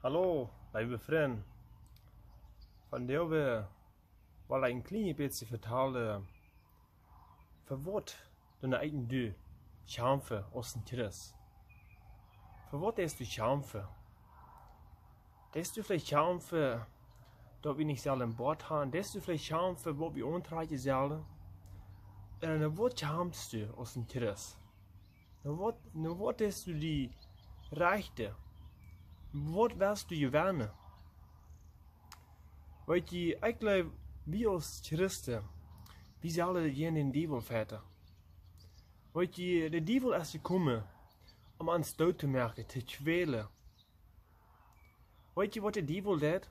Hallo, lieve vriend. Vandaag wil ik een klein beetje vertellen voor wat de eigen du schaamte als een Christ. Voor wat is du schaamte? Is du vielleicht schaamte dat we niet zelf in Bord hebben? Is du vielleicht schaamte wat we ontreiken zullen? En wat schaamst du als een Christ? Wat is du die rechte? Wat willst du gewinnen? Weet je, ik geloof, wie als Christen, wie zullen geen in de duivel vechten? Weet je, de duivel is gekomen om ons dood te maken, te kwelen. Weet je wat de duivel deed?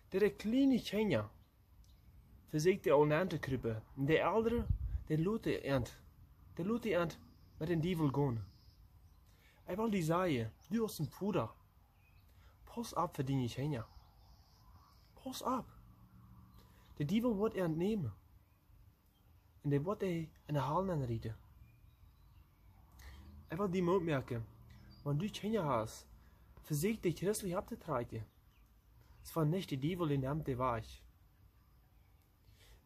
De kleine kinderen verzocht al aan te kruipen. De ouderen, die laten met de duivel gaan. Ik wil die zeggen, du als een vader, pas op voor die kinderen. Pas op. De duivel wordt aan het nemen. En die wordt hij in de halen aan rieten. Ik wil die opmerken. Want du kinderen hast, versucht dich christlich abzutreiben. Es war nicht der Teufel, den nimmt der Weich.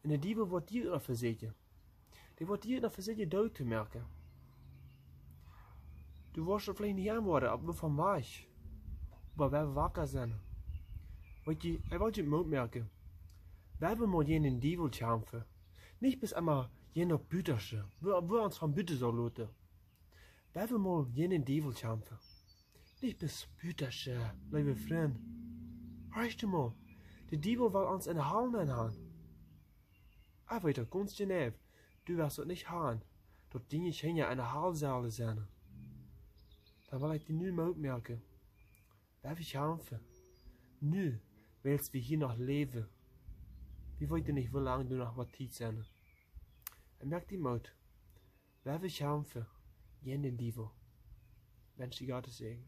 Und der Teufel wird dir noch versuchen. Der wird dir noch versuchen, dood zu merken. Du wirst vielleicht nicht antworten, aber von Weich. Aber wir wacker sind. Weet je, ich wollte je opmerken. Wir haben mal jenen Teufel kämpfen. Nicht bis einmal jener Bütersche, wo uns von Büte so lote. Wir haben mal jenen Teufel kämpfen. Nicht bis Bütersche, liebe Freund. Reicht mal, der Teufel will uns in den Hallen einhauen. Ich weiß ganz genau, du wirst es nicht haben, dort Dinge Kinder in der Hallsaale sind. Dann will ich dir nu mal opmerken. Wir kämpfen. Nu willst wir hier noch leben. Wir weten nicht, wie lange du noch wat tijd zijn. En merk die moed. Wir kämpfen. Jen den Teufel. Wens je Gottes Segen.